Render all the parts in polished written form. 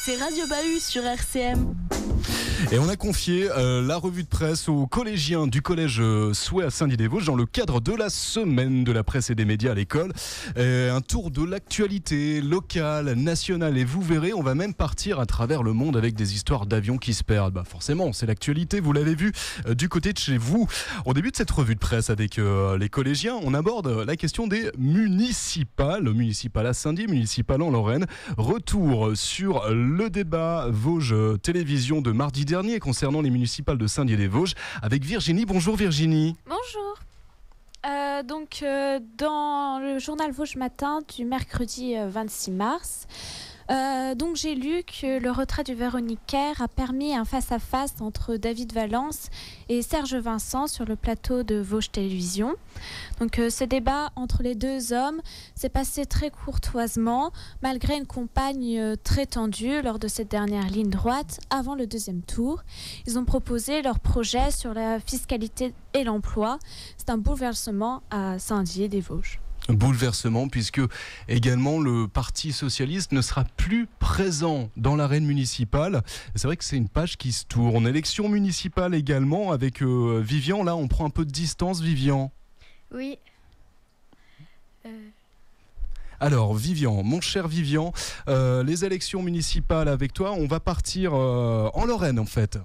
C'est Radio Bahut sur RCM. Et on a confié la revue de presse aux collégiens du collège Souhait à Saint-Dié-des-Vosges dans le cadre de la semaine de la presse et des médias à l'école. Un tour de l'actualité locale, nationale, et vous verrez, on va même partir à travers le monde avec des histoires d'avions qui se perdent. Bah forcément, c'est l'actualité, vous l'avez vu du côté de chez vous. Au début de cette revue de presse avec les collégiens, on aborde la question des municipales à Saint-Dié, municipales en Lorraine. Retour sur le débat Vosges Télévision de mardi dernier concernant les municipales de Saint-Dié-des-Vosges avec Virginie. Bonjour Virginie. Bonjour. Dans le journal Vosges Matin du mercredi 26 mars, j'ai lu que le retrait du Véronique Kerr a permis un face-à-face entre David Valence et Serge Vincent sur le plateau de Vosges Télévision. Ce débat entre les deux hommes s'est passé très courtoisement, malgré une campagne très tendue lors de cette dernière ligne droite avant le deuxième tour. Ils ont proposé leur projet sur la fiscalité et l'emploi. C'est un bouleversement à Saint-Dié-des-Vosges. Bouleversement puisque également le Parti Socialiste ne sera plus présent dans l'arène municipale. C'est vrai que c'est une page qui se tourne. Élection municipale également avec Vivian. Là on prend un peu de distance, Vivian. Oui. Alors Vivian, mon cher Vivian, les élections municipales avec toi, on va partir en Lorraine en fait.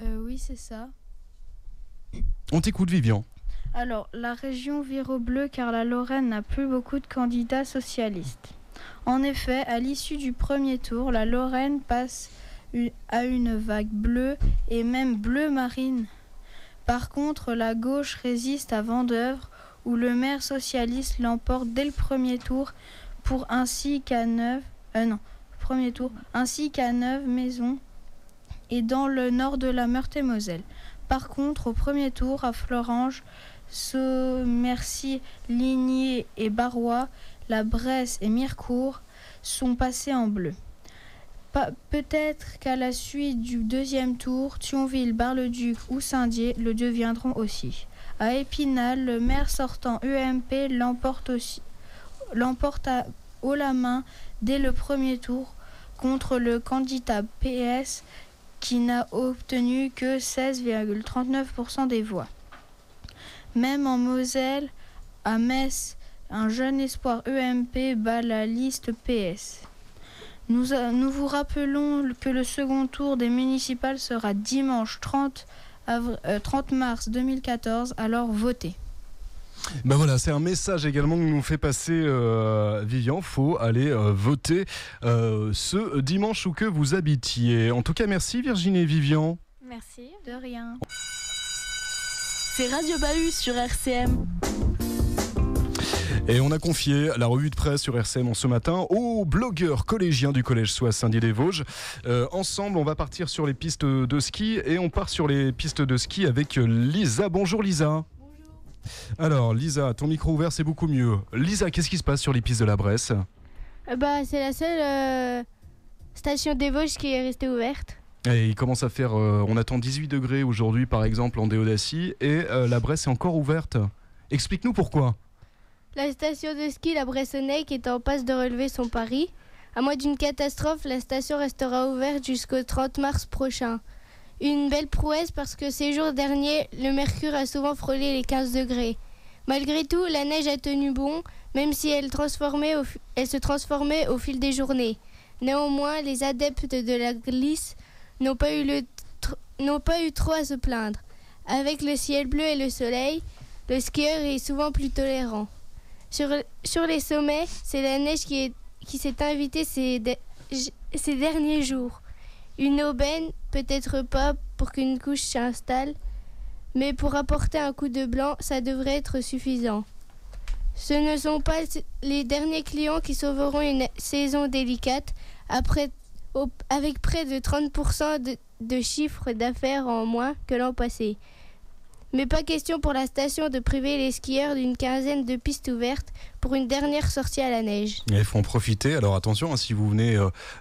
Oui, c'est ça. On t'écoute Vivian. Alors, la région vire au bleu car la Lorraine n'a plus beaucoup de candidats socialistes. En effet, à l'issue du premier tour, la Lorraine passe à une vague bleue et même bleu marine. Par contre, la gauche résiste à Vendeuvre où le maire socialiste l'emporte dès le premier tour ainsi qu'à 9 maisons et dans le nord de la Meurthe-et-Moselle. Par contre, au premier tour, à Florange, Saumercy, Ligny et Barrois, la Bresse et Mirecourt sont passés en bleu. Peut-être qu'à la suite du deuxième tour, Thionville, Bar-le-Duc ou Saint-Dié le deviendront aussi. À Épinal, le maire sortant UMP l'emporte haut la main dès le premier tour contre le candidat PS qui n'a obtenu que 16,39% des voix. Même en Moselle, à Metz, un jeune espoir UMP bat la liste PS. Nous vous rappelons que le second tour des municipales sera dimanche 30 mars 2014, alors votez. Ben voilà, c'est un message également que nous fait passer Vivian. Faut aller voter ce dimanche où que vous habitiez. En tout cas, merci Virginie et Vivian. Merci. De rien. C'est Radio Bahut sur RCM. Et on a confié la revue de presse sur RCM ce matin aux blogueurs collégiens du collège Souhait à Saint-Dié-des-Vosges. Ensemble, on va partir sur les pistes de ski et on part sur les pistes de ski avec Lisa. Bonjour Lisa. Bonjour. Alors Lisa, ton micro ouvert, c'est beaucoup mieux. Lisa, qu'est-ce qui se passe sur les pistes de la Bresse ? C'est la seule station des Vosges qui est restée ouverte. Et il commence à faire, on attend 18 degrés aujourd'hui par exemple en Déodacie et la Bresse est encore ouverte. Explique-nous pourquoi. La station de ski La Bressonnec est en passe de relever son pari. À moins d'une catastrophe, la station restera ouverte jusqu'au 30 mars prochain. Une belle prouesse parce que ces jours derniers, le mercure a souvent frôlé les 15 degrés. Malgré tout, la neige a tenu bon, même si elle se transformait au fil des journées. Néanmoins, les adeptes de la glisse n'ont pas eu trop à se plaindre. Avec le ciel bleu et le soleil, le skieur est souvent plus tolérant. Sur les sommets, c'est la neige qui s'est invitée ces derniers jours. Une aubaine, peut-être pas pour qu'une couche s'installe, mais pour apporter un coup de blanc, ça devrait être suffisant. Ce ne sont pas les derniers clients qui sauveront une saison délicate avec près de 30% de chiffre d'affaires en moins que l'an passé. Mais pas question pour la station de priver les skieurs d'une quinzaine de pistes ouvertes pour une dernière sortie à la neige. Il faut en profiter. Alors attention, si vous venez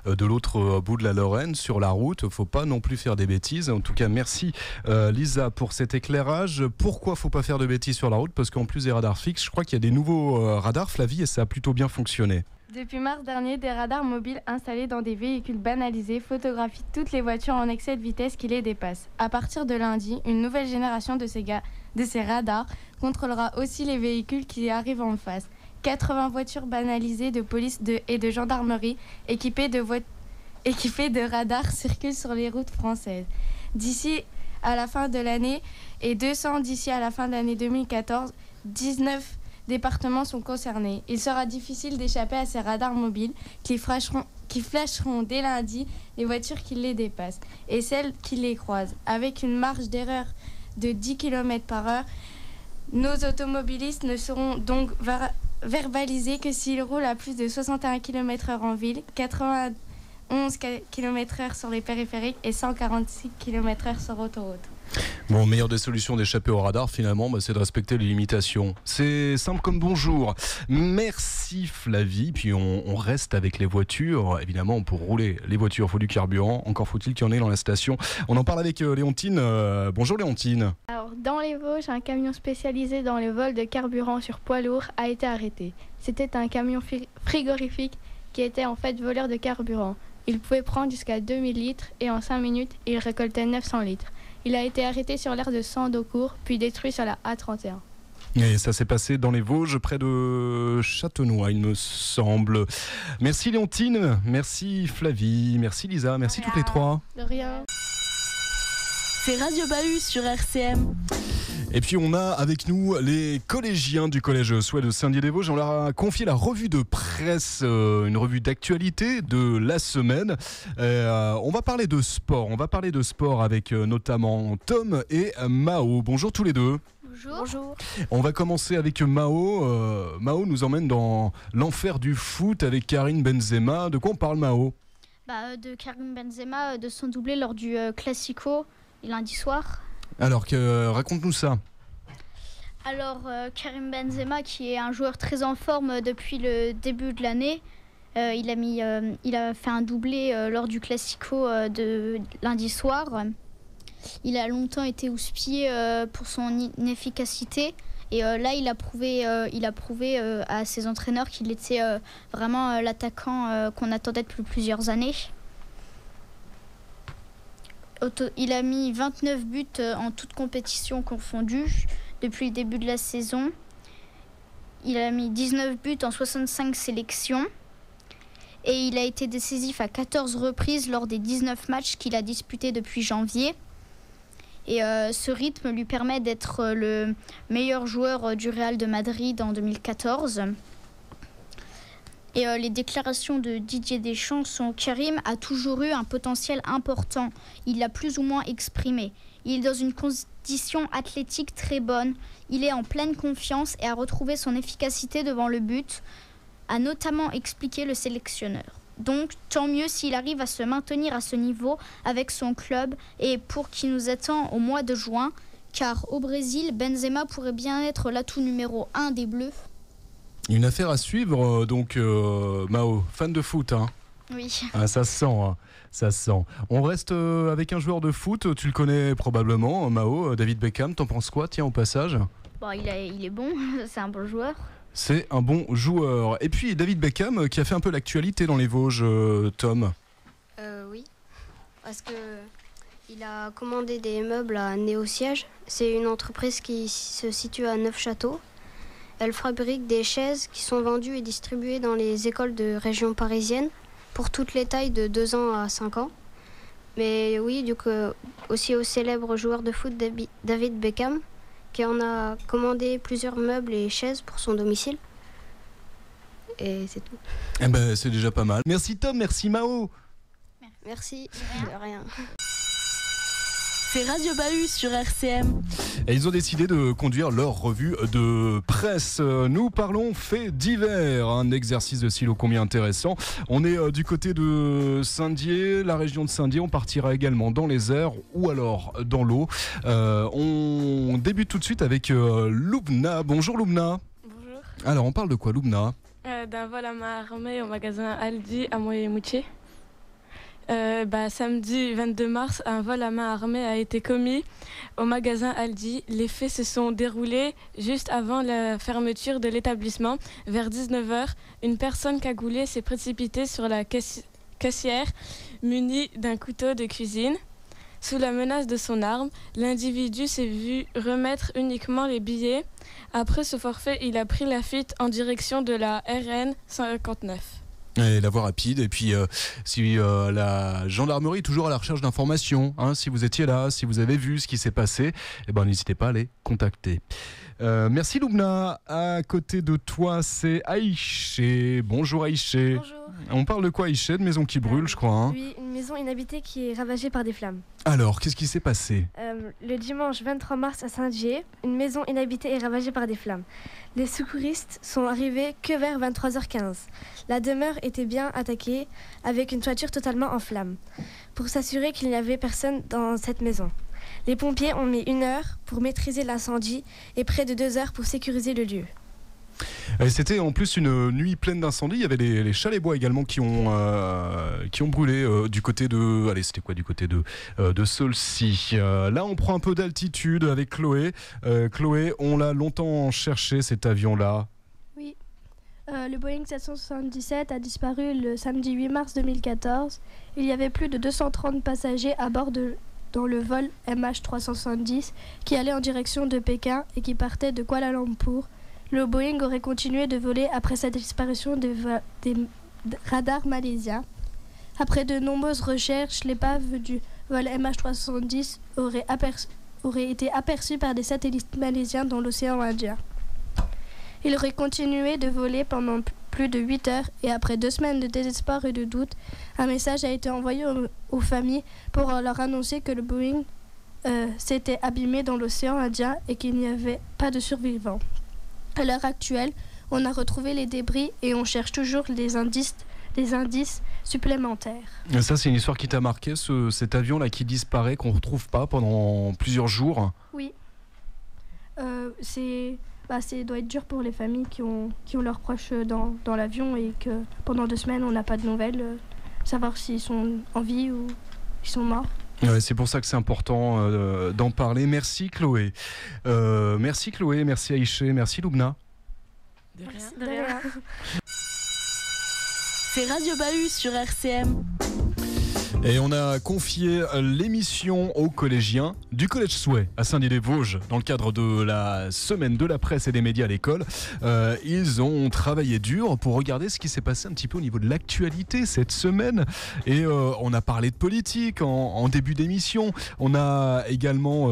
de l'autre bout de la Lorraine, sur la route, il ne faut pas non plus faire des bêtises. En tout cas, merci Lisa pour cet éclairage. Pourquoi il ne faut pas faire de bêtises sur la route ? Parce qu'en plus des radars fixes, je crois qu'il y a des nouveaux radars, Flavie, et ça a plutôt bien fonctionné. Depuis mars dernier, des radars mobiles installés dans des véhicules banalisés photographient toutes les voitures en excès de vitesse qui les dépassent. À partir de lundi, une nouvelle génération de ces radars contrôlera aussi les véhicules qui arrivent en face. 80 voitures banalisées de police et de gendarmerie équipées de radars circulent sur les routes françaises. D'ici à la fin de l'année et 200 d'ici à la fin de l'année 2014, 19 départements sont concernés. Il sera difficile d'échapper à ces radars mobiles qui flasheront dès lundi les voitures qui les dépassent et celles qui les croisent. Avec une marge d'erreur de 10 km/h, nos automobilistes ne seront donc verbalisés que s'ils roulent à plus de 61 km/h en ville, 91 km/h sur les périphériques et 146 km/h sur autoroute. Bon, meilleure des solutions d'échapper au radar, finalement, c'est de respecter les limitations. C'est simple comme bonjour. Merci Flavie. Puis on reste avec les voitures. Évidemment, pour rouler les voitures, il faut du carburant. Encore faut-il qu'il y en ait dans la station. On en parle avec Léontine. Bonjour Léontine. Alors, dans les Vosges, un camion spécialisé dans le vol de carburant sur poids lourd a été arrêté. C'était un camion frigorifique qui était en fait voleur de carburant. Il pouvait prendre jusqu'à 2000 litres et en 5 minutes, il récoltait 900 litres. Il a été arrêté sur l'aire de Sandocourt, puis détruit sur la A31. Et ça s'est passé dans les Vosges, près de Châtenois, il me semble. Merci Léontine, merci Flavie, merci Lisa, merci toutes les trois. De rien. C'est Radio Bahus sur RCM. Et puis on a avec nous les collégiens du collège Souet de Saint-Dié-des-Vosges. On leur a confié la revue de presse, une revue d'actualité de la semaine. On va parler de sport. Avec notamment Tom et Mao. Bonjour tous les deux. Bonjour. On va commencer avec Mao. Mao nous emmène dans l'enfer du foot avec Karim Benzema. De quoi on parle, Mao ? De Karim Benzema, de son doublé lors du Classico lundi soir. Alors, raconte-nous ça. Alors, Karim Benzema, qui est un joueur très en forme depuis le début de l'année, il a fait un doublé lors du Classico de lundi soir. Il a longtemps été houspillé pour son inefficacité. Et là, il a prouvé à ses entraîneurs qu'il était vraiment l'attaquant qu'on attendait depuis plusieurs années. Il a mis 29 buts en toutes compétitions confondues depuis le début de la saison. Il a mis 19 buts en 65 sélections. Et il a été décisif à 14 reprises lors des 19 matchs qu'il a disputés depuis janvier. Et ce rythme lui permet d'être le meilleur joueur du Real de Madrid en 2014. Et les déclarations de Didier Deschamps sont: Karim a toujours eu un potentiel important. Il l'a plus ou moins exprimé. Il est dans une condition athlétique très bonne. Il est en pleine confiance et a retrouvé son efficacité devant le but, a notamment expliqué le sélectionneur. Donc, tant mieux s'il arrive à se maintenir à ce niveau avec son club et pour qui nous attend au mois de juin, car au Brésil, Benzema pourrait bien être l'atout numéro 1 des Bleus. Une affaire à suivre, donc Mao, fan de foot, hein. Oui. Ah, ça se sent, hein. Ça se sent. On reste avec un joueur de foot, tu le connais probablement, Mao, David Beckham, t'en penses quoi, tiens, au passage ? Bon, il est bon, c'est un bon joueur. C'est un bon joueur. Et puis David Beckham qui a fait un peu l'actualité dans les Vosges, Tom. Oui, parce que il a commandé des meubles à Néo-Siège. C'est une entreprise qui se situe à Neufchâteau. Elle fabrique des chaises qui sont vendues et distribuées dans les écoles de région parisienne pour toutes les tailles de 2 ans à 5 ans. Mais oui, du coup, aussi au célèbre joueur de foot David Beckham, qui en a commandé plusieurs meubles et chaises pour son domicile. Et c'est tout. Eh ben, c'est déjà pas mal. Merci Tom, merci Mao. Merci, de rien. C'est Radio Bahus sur RCM. Et ils ont décidé de conduire leur revue de presse. Nous parlons faits divers, un exercice de style ô combien intéressant. On est du côté de Saint-Dié, la région de Saint-Dié. On partira également dans les airs ou alors dans l'eau. On débute tout de suite avec Loubna. Bonjour Loubna. Bonjour. Alors on parle de quoi Loubna ? D'un vol à main armée au magasin Aldi à Moutier. Samedi 22 mars, un vol à main armée a été commis au magasin Aldi. Les faits se sont déroulés juste avant la fermeture de l'établissement. Vers 19h, une personne cagoulée s'est précipitée sur la caissière munie d'un couteau de cuisine. Sous la menace de son arme, l'individu s'est vu remettre uniquement les billets. Après ce forfait, il a pris la fuite en direction de la RN 59. Et la voie rapide, et puis si la gendarmerie est toujours à la recherche d'informations, si vous étiez là, si vous avez vu ce qui s'est passé, n'hésitez pas à les contacter. Merci Loubna. À côté de toi, c'est Aïché. Bonjour Aïché. Bonjour. On parle de quoi Aïché? De maison qui brûle, je crois. Oui, une maison inhabitée qui est ravagée par des flammes. Alors, qu'est-ce qui s'est passé? Le dimanche 23 mars à Saint-Dié, une maison inhabitée est ravagée par des flammes. Les secouristes sont arrivés que vers 23h15. La demeure était bien attaquée avec une toiture totalement en flammes pour s'assurer qu'il n'y avait personne dans cette maison. Les pompiers ont mis 1 heure pour maîtriser l'incendie et près de 2 heures pour sécuriser le lieu. Et c'était en plus une nuit pleine d'incendies. Il y avait les chalets bois également qui ont brûlé du côté de... Allez, c'était quoi du côté de Saulcy. Là, on prend un peu d'altitude avec Chloé. Chloé, on l'a longtemps cherché cet avion-là. Oui. Le Boeing 777 a disparu le samedi 8 mars 2014. Il y avait plus de 230 passagers à bord dans le vol MH370 qui allait en direction de Pékin et qui partait de Kuala Lumpur. Le Boeing aurait continué de voler après sa disparition des radars malaisiens. Après de nombreuses recherches, l'épave du vol MH370 aurait été aperçue par des satellites malaisiens dans l'océan Indien. Il aurait continué de voler pendant plus de 8 heures et après 2 semaines de désespoir et de doute, un message a été envoyé aux familles pour leur annoncer que le Boeing s'était abîmé dans l'océan Indien et qu'il n'y avait pas de survivants. À l'heure actuelle, on a retrouvé les débris et on cherche toujours des indices supplémentaires. Et ça, c'est une histoire qui t'a marqué, cet avion-là qui disparaît, qu'on ne retrouve pas pendant plusieurs jours. Oui. Ça doit être dur pour les familles qui ont leurs proches dans l'avion et que pendant 2 semaines, on n'a pas de nouvelles, savoir s'ils sont en vie ou s'ils sont morts. Ouais, c'est pour ça que c'est important d'en parler. Merci Chloé. Merci Aïché, merci Loubna. De rien. C'est Radio Bahut sur RCM. Et on a confié l'émission aux collégiens du Collège Souhait à Saint-Dié-des-Vosges dans le cadre de la semaine de la presse et des médias à l'école. Ils ont travaillé dur pour regarder ce qui s'est passé un petit peu au niveau de l'actualité cette semaine. Et on a parlé de politique en début d'émission. On a également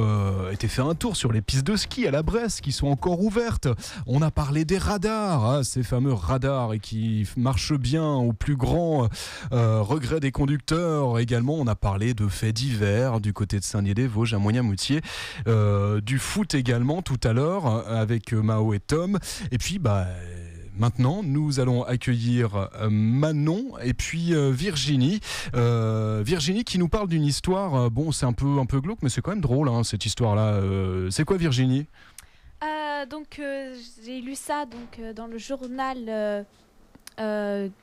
été faire un tour sur les pistes de ski à la Bresse qui sont encore ouvertes. On a parlé des radars, ces fameux radars et qui marchent bien au plus grand regret des conducteurs. Également, on a parlé de faits divers du côté de Saint-Dié-des-Vosges à Moyen-Moutier, du foot également tout à l'heure avec Mao et Tom. Et puis, maintenant, nous allons accueillir Manon et puis Virginie. Virginie qui nous parle d'une histoire, c'est un peu glauque, mais c'est quand même drôle cette histoire-là. C'est quoi Virginie ? J'ai lu ça dans le journal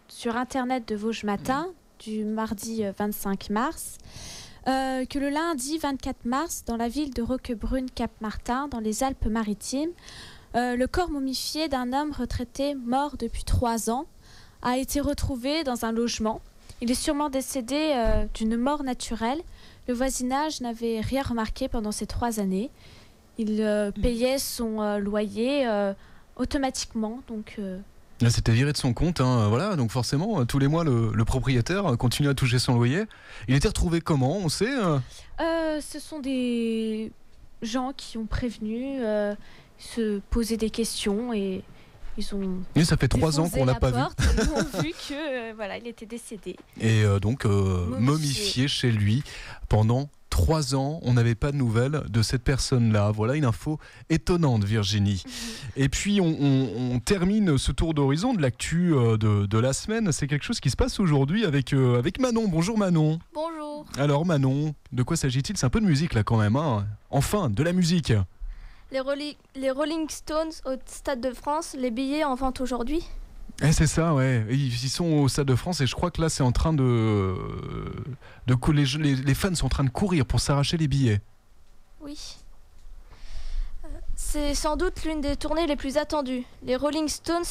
sur Internet de Vosges Matin du mardi 25 mars. Que le lundi 24 mars, dans la ville de Roquebrune-Cap-Martin, dans les Alpes-Maritimes, le corps momifié d'un homme retraité mort depuis 3 ans a été retrouvé dans un logement. Il est sûrement décédé d'une mort naturelle. Le voisinage n'avait rien remarqué pendant ces 3 années. Il payait son loyer automatiquement. Là, c'était viré de son compte, voilà. Donc forcément, tous les mois, le propriétaire continue à toucher son loyer. Il était retrouvé comment, on sait Ce sont des gens qui ont prévenu, se poser des questions et ils ont. Et ça fait 3 ans qu'on l'a pas vu. Ils ont vu que il était décédé. Et donc momifié chez lui pendant 3 ans, on n'avait pas de nouvelles de cette personne-là. Voilà une info étonnante, Virginie. Et puis, on termine ce tour d'horizon de l'actu de la semaine. C'est quelque chose qui se passe aujourd'hui avec Manon. Bonjour Manon. Bonjour. Alors Manon, de quoi s'agit-il ? C'est un peu de musique là quand même. Enfin, de la musique. Les Rolling Stones au Stade de France, les billets en vente aujourd'hui. C'est ça, ouais. Ils sont au Stade de France et je crois que là, c'est en train de les fans sont en train de courir pour s'arracher les billets. Oui. C'est sans doute l'une des tournées les plus attendues. Les Rolling Stones,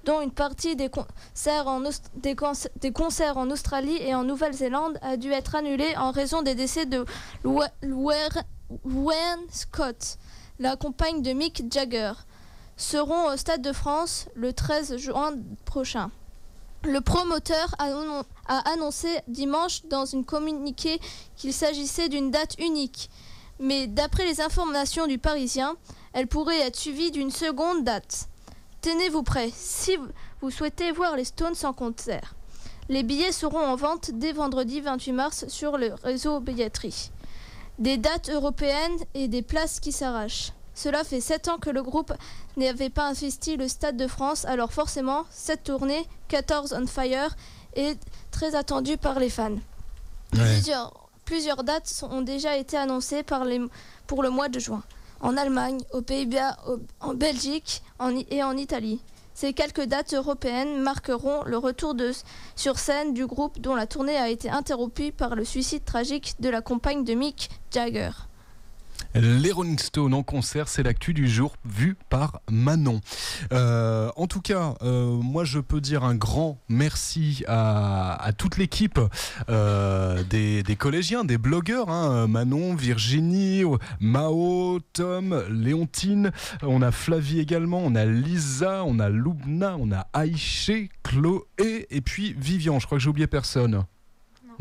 dont une partie des concerts en Australie et en Nouvelle-Zélande, a dû être annulée en raison des décès de Wayne Scott, la compagne de Mick Jagger, seront au Stade de France le 13 juin prochain. Le promoteur a annoncé dimanche dans un communiqué qu'il s'agissait d'une date unique. Mais d'après les informations du Parisien, elle pourrait être suivie d'une seconde date. Tenez-vous prêts si vous souhaitez voir les Stones en concert. Les billets seront en vente dès vendredi 28 mars sur le réseau billetterie. Des dates européennes et des places qui s'arrachent. Cela fait 7 ans que le groupe n'avait pas investi le Stade de France, alors forcément, cette tournée, 14 on Fire, est très attendue par les fans. Ouais. Plusieurs dates ont déjà été annoncées pour le mois de juin. En Allemagne, aux Pays-Bas, en Belgique et en Italie. Ces quelques dates européennes marqueront le retour sur scène du groupe dont la tournée a été interrompue par le suicide tragique de la compagne de Mick Jagger. Les Rolling Stones en concert, c'est l'actu du jour vu par Manon. En tout cas, moi je peux dire un grand merci à toute l'équipe des collégiens, des blogueurs, hein, Manon, Virginie, Mao, Tom, Léontine, on a Flavie également, on a Lisa, on a Loubna, on a Aïché, Chloé et puis Vivian, je crois que j'ai oublié personne.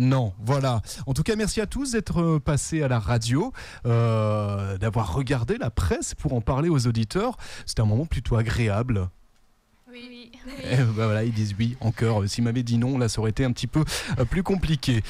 Non, voilà. En tout cas, merci à tous d'être passés à la radio, d'avoir regardé la presse pour en parler aux auditeurs. C'était un moment plutôt agréable. Oui. Et voilà, ils disent oui, encore. S'ils m'avaient dit non, là, ça aurait été un petit peu plus compliqué.